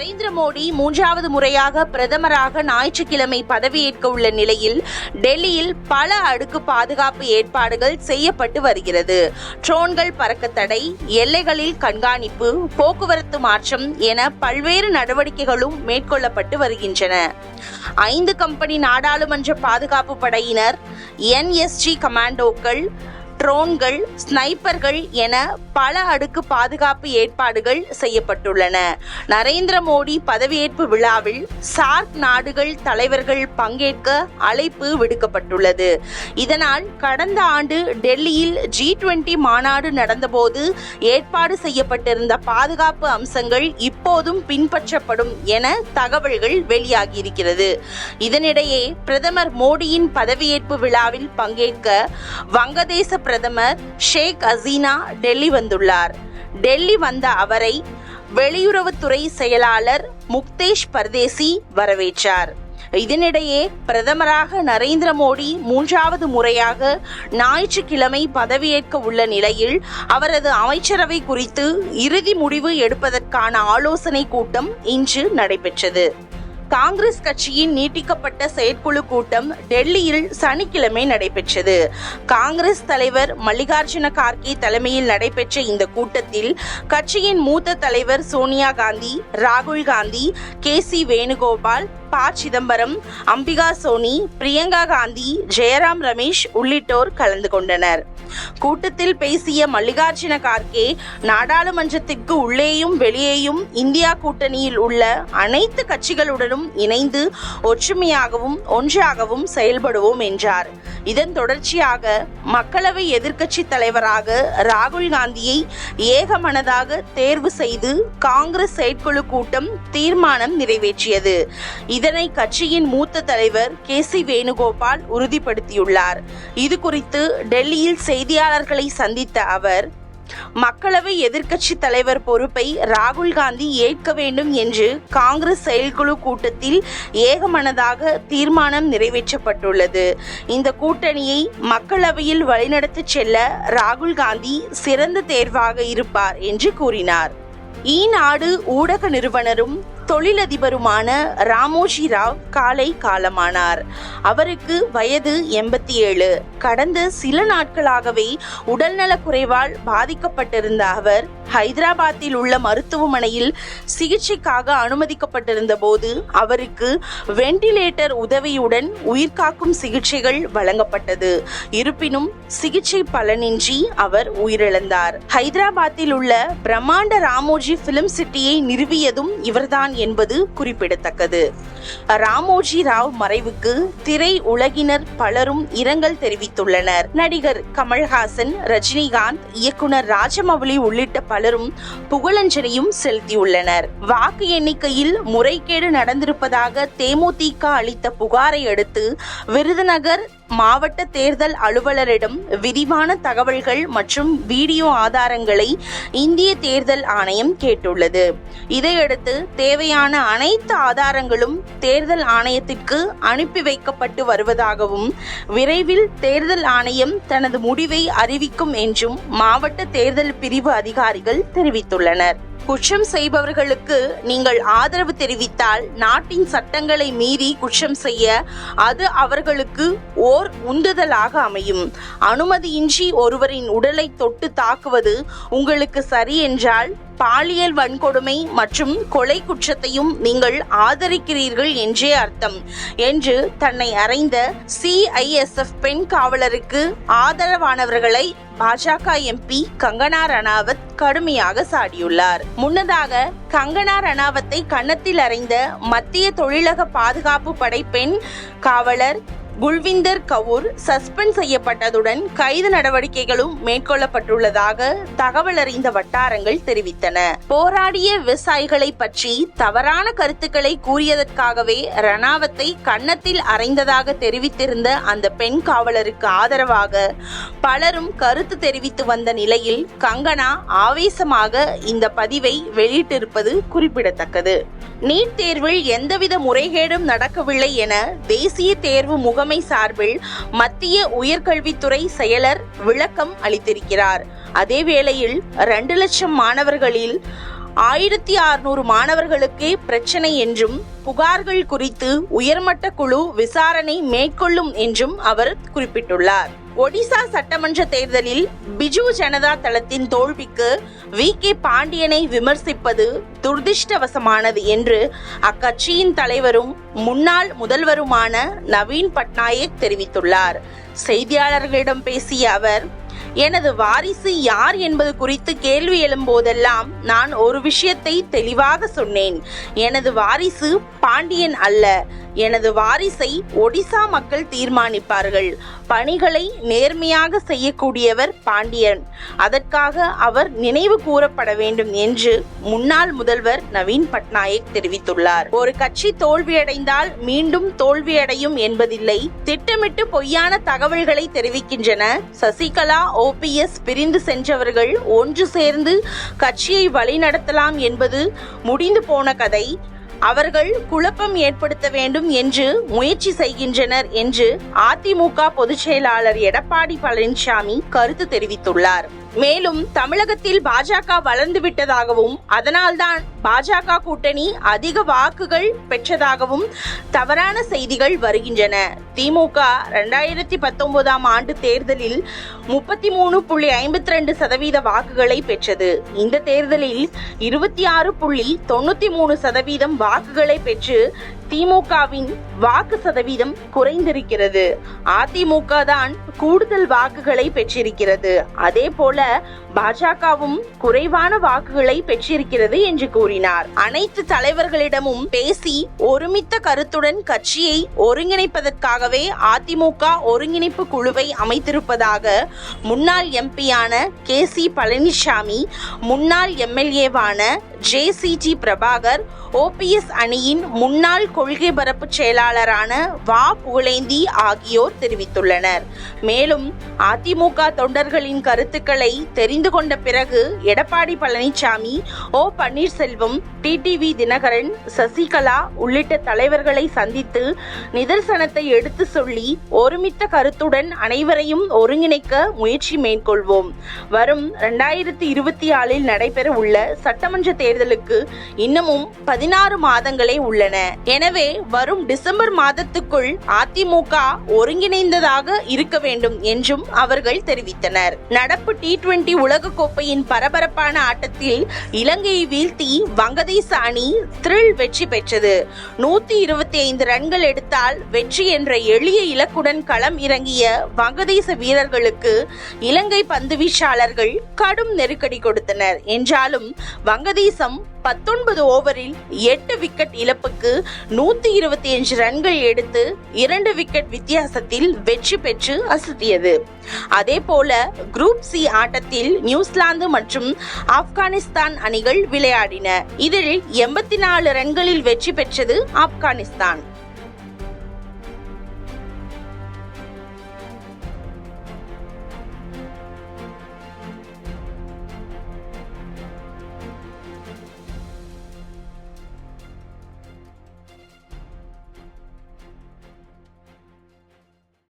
நரேந்திர மோடி மூன்றாவது முறையாக பிரதமராக ஞாயிற்றுக்கிழமை பதவியேற்க உள்ள நிலையில் டெல்லியில் பல அடுக்கு பாதுகாப்பு ஏற்பாடுகள் செய்யப்பட்டு வருகிறது. ட்ரோன்கள் பறக்க தடை, எல்லைகளில் கண்காணிப்பு, போக்குவரத்து மாற்றம் என பல்வேறு நடவடிக்கைகளும் மேற்கொள்ளப்பட்டு வருகின்றன. 5 கம்பெனி நாடாளுமன்ற பாதுகாப்பு படையினர், NSG கமாண்டோக்கள், ட்ரோன்கள், ஸ்னைப்பர்கள் என பல அடுக்கு பாதுகாப்பு ஏற்பாடுகள் செய்யப்பட்டுள்ளன. நரேந்திர மோடி பதவியேற்பு விழாவில் சார்க் நாடுகள் தலைவர்கள் பங்கேற்க அழைப்பு விடுக்கப்பட்டுள்ளது. இதனால் கடந்த ஆண்டு டெல்லியில் G20 மாநாடு நடந்தபோது ஏற்பாடு செய்யப்பட்டிருந்த பாதுகாப்பு அம்சங்கள் இப்போதும் பின்பற்றப்படும் என தகவல்கள் வெளியாகியிருக்கிறது. இதனிடையே பிரதமர் மோடியின் பதவியேற்பு விழாவில் பங்கேற்க வங்கதேச பிரதமர் ஷேக் ஹசீனா டெல்லி வந்துள்ளார். டெல்லி வந்த அவரை வெளியுறவுத்துறை செயலாளர் முக்தேஷ் பர்தேசி வரவேற்றார். இதனிடையே பிரதமராக நரேந்திர மோடி மூன்றாவது முறையாக ஞாயிற்றுக்கிழமை பதவியேற்க உள்ள நிலையில் அவரது அமைச்சரவை குறித்து இறுதி முடிவு எடுப்பதற்கான ஆலோசனை கூட்டம் இன்று நடைபெற்றது. காங்கிரஸ் கட்சியின் நீட்டிக்கப்பட்ட செயற்குழு கூட்டம் டெல்லியில் சனிக்கிழமை நடைபெற்றது. காங்கிரஸ் தலைவர் மல்லிகார்ஜுன கார்கே தலைமையில் நடைபெற்ற இந்த கூட்டத்தில் கட்சியின் மூத்த தலைவர் சோனியா காந்தி, ராகுல் காந்தி, KC வேணுகோபால், ப. சிதம்பரம், அம்பிகா சோனி, பிரியங்கா காந்தி, ஜெயராம் ரமேஷ் உள்ளிட்டோர் கலந்து கொண்டனர். கூட்டத்தில் பேசிய மல்லிகார்ஜுன கார்கே, நாடாளுமன்றத்திற்கு உள்ளேயும் வெளியேயும் இந்தியா கூட்டணியில் உள்ள அனைத்து கட்சிகளுடனும் இணைந்து ஒற்றுமையாகவும் ஒன்றாகவும் செயல்படுவோம் என்றார். இதன் தொடர்ச்சியாக மக்களவை எதிர்க்கட்சி தலைவராக ராகுல் காந்தியை ஏகமனதாக தேர்வு செய்து காங்கிரஸ் செயற்குழு கூட்டம் தீர்மானம் நிறைவேற்றியது. இதனை கட்சியின் மூத்த தலைவர் KC வேணுகோபால் உறுதிப்படுத்தியுள்ளார். இது குறித்து டெல்லியில் செய்தியாளர்களை சந்தித்த அவர், மக்களவை எதிர்க்கட்சி தலைவர் பொறுப்பை ராகுல் காந்தி ஏற்க வேண்டும் என்று காங்கிரஸ் செயற்குழு கூட்டத்தில் ஏகமனதாக தீர்மானம் நிறைவேற்றப்பட்டுள்ளது. இந்த கூட்டணியை மக்களவையில் வழிநடத்திச் செல்ல ராகுல் காந்தி சிறந்த தேர்வாக இருப்பார் என்று கூறினார். ஈநாடு ஊடக நிறுவனரும் தொழிலதிபருமான ராமோஜி ராவ் காலை காலமானார். அவருக்கு வயது 87. கடந்த சில நாட்களாகவே உடல்நலக் குறைவால் பாதிக்கப்பட்டிருந்த அவர் ஹைதராபாத்தில் உள்ள மருத்துவமனையில் சிகிச்சைக்காக அனுமதிக்கப்பட்டிருந்த போது அவருக்கு வெண்டிலேட்டர் உதவியுடன் உயிர்காக்கும் சிகிச்சைகள் வழங்கப்பட்டது. இருப்பினும் சிகிச்சை பலனின்றி அவர் உயிரிழந்தார். ஹைதராபாத்தில் உள்ள பிரம்மாண்ட ராமோஜி பிலிம் சிட்டியை நிறுவியதும் இவர்தான் என்பது குறிப்பிடத்தக்கது. ராமோஜி ராவ் மறைவுக்கு திரை உலகினர் பலரும் இரங்கல் தெரிவித்துள்ளனர். நடிகர் கமல்ஹாசன், ரஜினிகாந்த், இயக்குனர் ராஜமௌலி உள்ளிட்ட பலரும் புகழஞ்சலியும் செலுத்தியுள்ளனர். வாக்கு எண்ணிக்கையில் முறைகேடு நடந்திருப்பதாக தேமுதிக அளித்த புகாரை அடுத்து விருதுநகர் மாவட்ட தேர்தல் அலுவலரிடம் விரிவான தகவல்கள் மற்றும் வீடியோ ஆதாரங்களை இந்திய தேர்தல் ஆணையம் கேட்டுள்ளது. இதையடுத்து தேவையான அனைத்து ஆதாரங்களும் தேர்தல் ஆணையத்திற்கு அனுப்பி வைக்கப்பட்டு வருவதாகவும் விரைவில் தேர்தல் ஆணையம் தனது முடிவை அறிவிக்கும் என்றும் மாவட்ட தேர்தல் பிரிவு அதிகாரிகள் தெரிவித்துள்ளனர். குற்றம் செய்பவர்களுக்கு நீங்கள் ஆதரவு தெரிவித்தால் நாட்டின் சட்டங்களை மீறி குற்றம் செய்ய அது அவர்களுக்கு ஓர் உந்துதலாக அமையும். அனுமதியின்றி ஒருவரின் உடலை தொட்டு தாக்குவது உங்களுக்கு சரி என்றால் பாலியல் வன்கொடுமை மற்றும் கொலை குற்றத்தையும் நீங்கள் ஆதரிக்கிறீர்கள் என்றே அர்த்தம் என்று தன்னை அறைந்த CISF பெண் காவலருக்கு ஆதரவானவர்களை பாஜக MP கங்கனா ரணாவத் கடுமையாக சாடியுள்ளார். முன்னதாக கங்கனா ரணாவத்தை கன்னத்தில் அறைந்த மத்திய தொழிலக பாதுகாப்பு படை பெண் காவலர் குல்விந்தர் கவுர் சஸ்பெண்ட் செய்யப்பட்டதுடன் கைது நடவடிக்கைகளும் மேற்கொள்ளப்பட்டுள்ளதாக தகவல் அறிந்த வட்டாரங்கள் தெரிவித்தன. போராடிய விவசாயிகளை பற்றி தவறான கருத்துக்களை கூறியதற்காகவே ரணாவத்தை கன்னத்தில் அறைந்ததாக தெரிவித்திருந்த அந்த பெண் காவலருக்கு ஆதரவாக பலரும் கருத்து தெரிவித்து வந்த நிலையில் கங்கனா ஆவேசமாக இந்த பதிவை வெளியிட்டிருப்பது குறிப்பிடத்தக்கது. நீட் தேர்வில் எந்தவித முறைகேடும் நடக்கவில்லை என தேசிய தேர்வு முகமை சார்பில் மத்திய உயர்கல்வித்துறை செயலர் விளக்கம் அளித்திருக்கிறார். அதே வேளையில் 2 லட்சம் மாணவர்களில் 1600 மாணவர்களுக்கே பிரச்சனை என்றும் புகார்கள் குறித்து உயர்மட்ட குழு விசாரணை மேற்கொள்ளும் என்றும் அவர் குறிப்பிட்டுள்ளார். ஒடிசா சட்டமன்ற தேர்தலில் பிஜு ஜனதா தளத்தின் தோல்விக்கு வி.கே. பாண்டியனை விமர்சிப்பது துரதிர்ஷ்டவசமானது என்று அக்கட்சியின் தலைவரும் முன்னாள் முதல்வருமான நவீன் பட்நாயக் தெரிவித்துள்ளார். செய்தியாளர்களிடம் பேசிய அவர், எனது வாரிசு யார் என்பது குறித்து கேள்வி எழும்போதெல்லாம் நான் ஒரு விஷயத்தை தெளிவாக சொன்னேன். எனது வாரிசு பாண்டியன் அல்ல. எனது வாரிசை ஒடிசா மக்கள் தீர்மானிப்பார்கள். பணிகளை நேர்மையாக செய்யக்கூடியவர் பாண்டியன். அதற்காக அவர் நினைவு கூறப்பட வேண்டும் என்று முன்னாள் முதல்வர் நவீன் பட்நாயக் தெரிவித்துள்ளார். ஒரு கட்சி தோல்வியடைந்தால் மீண்டும் தோல்வியடையும் என்பதில்லை. திட்டமிட்டு பொய்யான தகவல்களை தெரிவிக்கின்றன. சசிகலா, OPS பிரிந்து சென்றவர்கள் ஒன்று சேர்ந்து கட்சியை வழிநடத்தலாம் என்பது முடிந்து போன கதை. அவர்கள் குழப்பம் ஏற்படுத்த வேண்டும் என்று முயற்சி செய்கின்றனர் என்று அதிமுக பொதுச் செயலாளர் எடப்பாடி பழனிசாமி கருத்து தெரிவித்துள்ளார். மேலும் தமிழகத்தில் பாஜக வளர்ந்து விட்டதாகவும் அதனால்தான் பாஜக கூட்டணி அதிக வாக்குகள் பெற்றதாகவும் தவறான செய்திகள் வருகின்றன. திமுக 2019 ஆண்டு தேர்தலில் 33.52% வாக்குகளை பெற்றது. இந்த தேர்தலில் 26.93% வாக்குகளை பெற்று திமுகவின் வாக்கு சதவீதம் குறைந்திருக்கிறது. அதிமுக தான் கூடுதல் வாக்குகளை பெற்றிருக்கிறது. அதே போல பாஜகவும் குறைவான வாக்குகளை பெற்றிருக்கிறது என்று கூறினார். அனைத்து தலைவர்களிடமும் பேசி ஒருமித்த கருத்துடன் கட்சியை ஒருங்கிணைப்பதற்காகவே அதிமுக ஒருங்கிணைப்பு குழுவை அமைத்திருப்பதாக முன்னாள் எம்பியான KC பழனிசாமி, முன்னாள் MLAவான JCT பிரபாகர், OPS அணியின் முன்னாள் கொள்கை பரப்பு செயலாளரான வா. புகழேந்தி ஆகியோர் தெரிவித்துள்ளனர். மேலும் அதிமுக தொண்டர்களின் கருத்துக்களை தெரிந்து கொண்ட பிறகு எடப்பாடி பழனிசாமி, O. பன்னீர்செல்வம், TTV தினகரன், சசிகலா உள்ளிட்ட தலைவர்களை சந்தித்து நிதர்சனத்தை எடுத்து சொல்லி ஒருமித்த கருத்துடன் அனைவரையும் ஒருங்கிணைக்க முயற்சி மேற்கொள்வோம். வரும் 2024 நடைபெற உள்ள சட்டமன்ற தேர்தலுக்கு இன்னமும் 16 மாதங்களே உள்ளன. எனவே வரும் டிசம்பர் மாதத்துக்குள் அதிமுக ஒருங்கிணைந்ததாக இருக்க வேண்டும் என்றும் அவர்கள் தெரிவித்தனர். நடப்பு T20 உலகக்கோப்பையின் பரபரப்பான ஆட்டத்தில் இலங்கையை வீழ்த்தி வங்கதேச அணி த்ரில் வெற்றி பெற்றது. 125 ரன்கள் எடுத்தால் வெற்றி என்ற எளிய இலக்குடன் களம் இறங்கிய வங்கதேச வீரர்களுக்கு இலங்கை பந்துவீச்சாளர்கள் கடும் நெருக்கடி கொடுத்தனர். என்றாலும் வங்கதேசம் 19 ஓவரில் 8 விக்கெட் இழப்புக்கு 125 ரன்கள் எடுத்து 2 விக்கெட் வித்தியாசத்தில் வெற்றி பெற்று அசத்தியது. அதே போல குரூப் C ஆட்டத்தில் நியூசிலாந்து மற்றும் ஆப்கானிஸ்தான் அணிகள் விளையாடின. இதில் 84 ரன்களில் வெற்றி பெற்றது ஆப்கானிஸ்தான்.